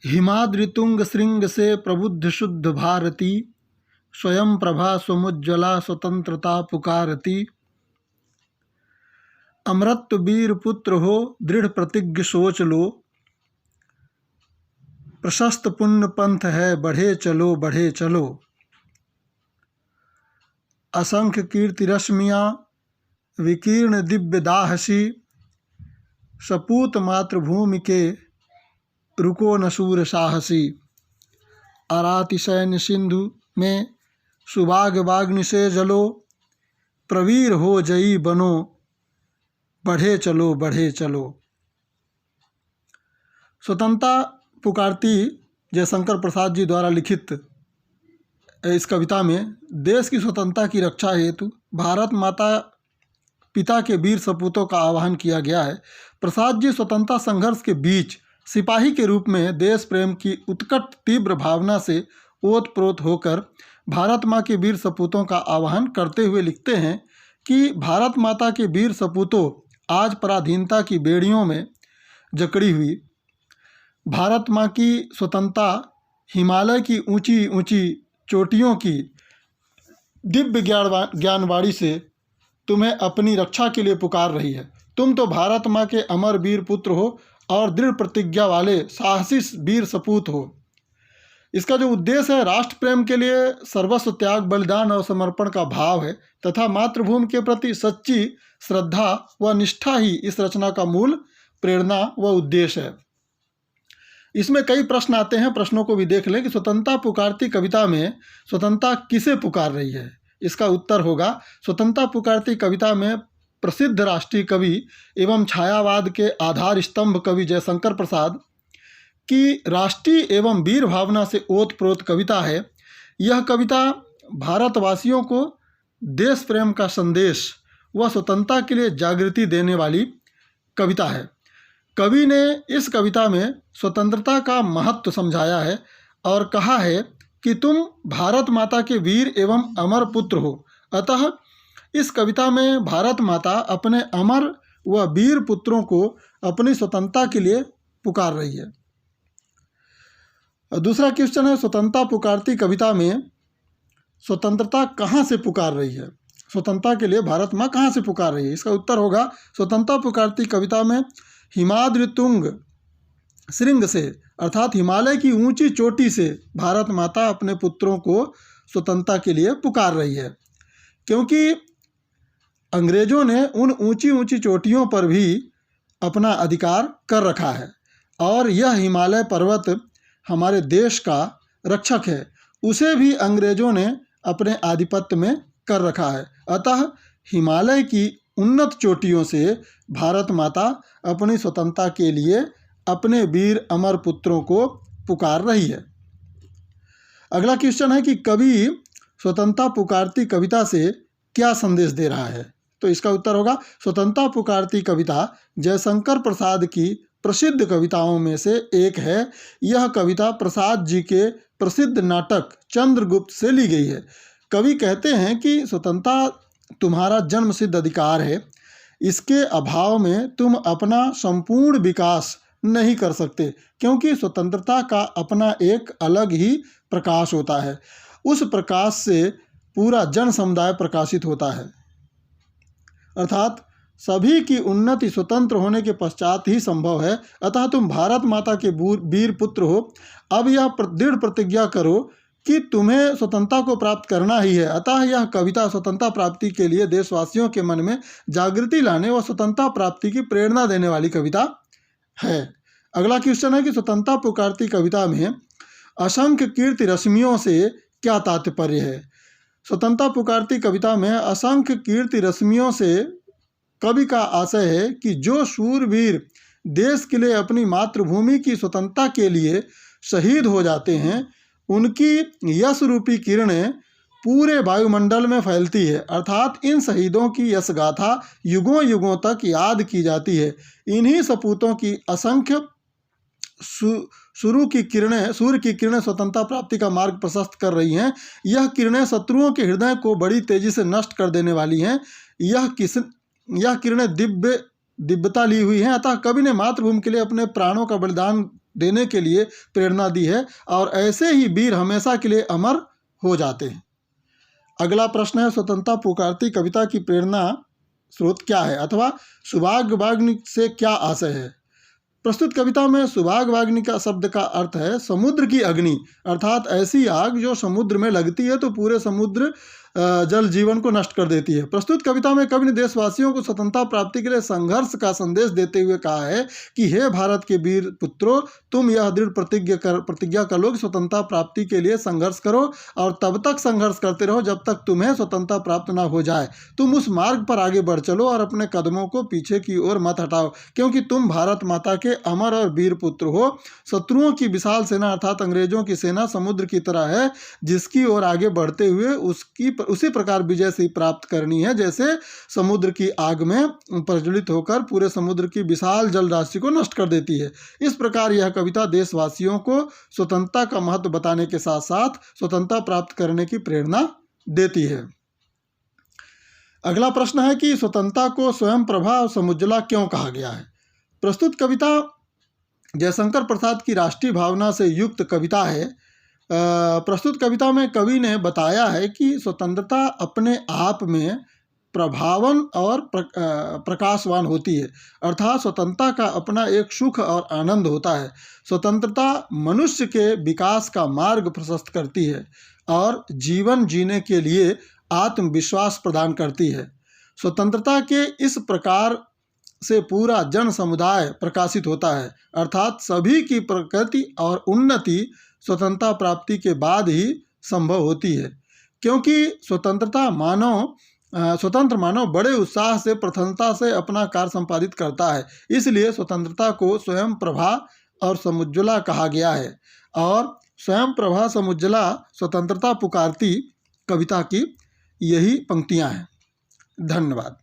हिमाद्रितुंग श्रृंग से प्रबुद्ध शुद्ध भारती, स्वयं प्रभा स्वमुज्ज्वला स्वतंत्रता पुकारती। अमृत वीर पुत्र हो दृढ़ प्रतिज्ञ सोच लो, प्रशस्त पुण्य पंथ है बढ़े चलो बढ़े चलो। असंख्य कीर्ति रश्मियाँ विकीर्ण दिव्य दाहसी, सपूत मातृभूमि के रुको न शूर साहसी। अराति सैन्य सिंधु में सुबाग बाग्नि से जलो, प्रवीर हो जयी बनो बढ़े चलो बढ़े चलो। स्वतंत्रता पुकारती जयशंकर प्रसाद जी द्वारा लिखित इस कविता में देश की स्वतंत्रता की रक्षा हेतु भारत माता पिता के वीर सपूतों का आह्वान किया गया है। प्रसाद जी स्वतंत्रता संघर्ष के बीच सिपाही के रूप में देश प्रेम की उत्कट तीव्र भावना से ओतप्रोत होकर भारत माँ के वीर सपूतों का आह्वान करते हुए लिखते हैं कि भारत माता के वीर सपूतों आज पराधीनता की बेड़ियों में जकड़ी हुई। भारत माँ की स्वतंत्रता हिमालय की ऊंची ऊंची चोटियों की दिव्य ज्ञानवाणी से तुम्हें अपनी रक्षा के लिए पुकार रही है। तुम तो भारत माँ के अमर वीर पुत्र हो और दृढ़ प्रतिज्ञा वाले साहसी वीर सपूत हो। इसका जो उद्देश्य है राष्ट्र प्रेम के लिए सर्वस्व त्याग बलिदान और समर्पण का भाव है तथा मातृभूमि के प्रति सच्ची श्रद्धा व निष्ठा ही इस रचना का मूल प्रेरणा व उद्देश्य है। इसमें कई प्रश्न आते हैं, प्रश्नों को भी देख लें कि स्वतंत्रता पुकारती कविता में स्वतंत्रता किसे पुकार रही है। इसका उत्तर होगा स्वतंत्रता पुकारती कविता में प्रसिद्ध राष्ट्रीय कवि एवं छायावाद के आधार स्तंभ कवि जयशंकर प्रसाद की राष्ट्रीय एवं वीर भावना से ओतप्रोत कविता है। यह कविता भारतवासियों को देश प्रेम का संदेश व स्वतंत्रता के लिए जागृति देने वाली कविता है। कवि ने इस कविता में स्वतंत्रता का महत्व समझाया है और कहा है कि तुम भारत माता के वीर एवं अमर पुत्र हो। अतः इस कविता में भारत माता अपने अमर व वीर पुत्रों को अपनी स्वतंत्रता के लिए पुकार रही है। दूसरा क्वेश्चन है स्वतंत्रता पुकारती कविता में स्वतंत्रता कहाँ से पुकार रही है, स्वतंत्रता के लिए भारत माँ कहाँ से पुकार रही है। इसका उत्तर होगा स्वतंत्रता पुकारती कविता में हिमाद्रितुंग श्रृंग से अर्थात हिमालय की ऊंची चोटी से भारत माता अपने पुत्रों को स्वतंत्रता के लिए पुकार रही है, क्योंकि अंग्रेजों ने उन ऊंची ऊंची चोटियों पर भी अपना अधिकार कर रखा है और यह हिमालय पर्वत हमारे देश का रक्षक है, उसे भी अंग्रेजों ने अपने आधिपत्य में कर रखा है। अतः हिमालय की उन्नत चोटियों से भारत माता अपनी स्वतंत्रता के लिए अपने वीर अमर पुत्रों को पुकार रही है। अगला क्वेश्चन है कि कवि स्वतंत्रता पुकारती कविता से क्या संदेश दे रहा है। तो इसका उत्तर होगा स्वतंत्रता पुकारती कविता जयशंकर प्रसाद की प्रसिद्ध कविताओं में से एक है। यह कविता प्रसाद जी के प्रसिद्ध नाटक चंद्रगुप्त से ली गई है। कवि कहते हैं कि स्वतंत्रता तुम्हारा जन्मसिद्ध अधिकार है, इसके अभाव में तुम अपना संपूर्ण विकास नहीं कर सकते, क्योंकि स्वतंत्रता का अपना एक अलग ही प्रकाश होता है। उस प्रकाश से पूरा जन समुदाय प्रकाशित होता है, अर्थात सभी की उन्नति स्वतंत्र होने के पश्चात ही संभव है। अतः तुम भारत माता के वीर पुत्र हो। अब यह दृढ़ प्रतिज्ञा करो कि तुम्हें स्वतंत्रता को प्राप्त करना ही है। अतः यह कविता स्वतंत्रता प्राप्ति के लिए देशवासियों के मन में जागृति लाने व स्वतंत्रता प्राप्ति की प्रेरणा देने वाली कविता है। अगला क्वेश्चन है कि स्वतंत्रता पुकारती कविता में असंख्य कीर्ति रश्मियों से क्या तात्पर्य है। स्वतंत्रता पुकारती कविता में असंख्य कीर्ति रश्मियों से कवि का आशय है कि जो शूरवीर देश के लिए अपनी मातृभूमि की स्वतंत्रता के लिए शहीद हो जाते हैं, उनकी यश रूपी किरणें पूरे वायुमंडल में फैलती है। अर्थात इन शहीदों की यश गाथा युगों युगों तक याद की जाती है। इन्हीं सपूतों की असंख्य सूर्य की किरणें स्वतंत्रता प्राप्ति का मार्ग प्रशस्त कर रही हैं। यह किरणें शत्रुओं के हृदय को बड़ी तेजी से नष्ट कर देने वाली हैं। यह किरणें दिव्यता ली हुई हैं। अतः कवि ने मातृभूमि के लिए अपने प्राणों का बलिदान देने के लिए प्रेरणा दी है और ऐसे ही वीर हमेशा के लिए अमर हो जाते हैं। अगला प्रश्न है, स्वतंत्रता पुकारती कविता की प्रेरणा स्रोत क्या है अथवा सुभागवाग्नि से क्या आशय है। प्रस्तुत कविता में सुभागवाग्नि का शब्द का अर्थ है समुद्र की अग्नि, अर्थात ऐसी आग जो समुद्र में लगती है तो पूरे समुद्र जल जीवन को नष्ट कर देती है। प्रस्तुत कविता में कवि ने देशवासियों को स्वतंत्रता प्राप्ति के लिए संघर्ष का संदेश देते हुए कहा है कि हे भारत के वीर पुत्रों, तुम यह दृढ़ प्रतिज्ञा कर लो कि स्वतंत्रता प्राप्ति के लिए संघर्ष करो और तब तक संघर्ष करते रहो जब तक तुम्हें स्वतंत्रता प्राप्त ना हो जाए। तुम उस मार्ग पर आगे बढ़ चलो और अपने कदमों को पीछे की ओर मत हटाओ, क्योंकि तुम भारत माता के अमर और वीर पुत्र हो। शत्रुओं की विशाल सेना अर्थात अंग्रेजों की सेना समुद्र की तरह है, जिसकी ओर आगे बढ़ते हुए उसी प्रकार विजय से प्राप्त करनी है जैसे समुद्र की आग में प्रज्वलित होकर पूरे समुद्र की विशाल जल राशि को नष्ट कर देती है। इस प्रकार यह कविता देशवासियों को स्वतंत्रता का महत्व बताने के साथ साथ स्वतंत्रता प्राप्त करने की प्रेरणा देती है। अगला प्रश्न है कि स्वतंत्रता को स्वयं प्रभा और समुज्ज्वला क्यों कहा गया है। प्रस्तुत कविता जयशंकर प्रसाद की राष्ट्रीय भावना से युक्त कविता है। प्रस्तुत कविता में कवि ने बताया है कि स्वतंत्रता अपने आप में प्रभावन और प्रकाशवान होती है, अर्थात स्वतंत्रता का अपना एक सुख और आनंद होता है। स्वतंत्रता मनुष्य के विकास का मार्ग प्रशस्त करती है और जीवन जीने के लिए आत्मविश्वास प्रदान करती है। स्वतंत्रता के इस प्रकार से पूरा जन समुदाय प्रकाशित होता है, अर्थात सभी की प्रगति और उन्नति स्वतंत्रता प्राप्ति के बाद ही संभव होती है, क्योंकि स्वतंत्र मानव बड़े उत्साह से प्रसन्नता से अपना कार्य संपादित करता है। इसलिए स्वतंत्रता को स्वयं प्रभा और समुज्ज्वला कहा गया है और स्वयं प्रभा समुज्ज्वला स्वतंत्रता पुकारती कविता की यही पंक्तियां हैं। धन्यवाद।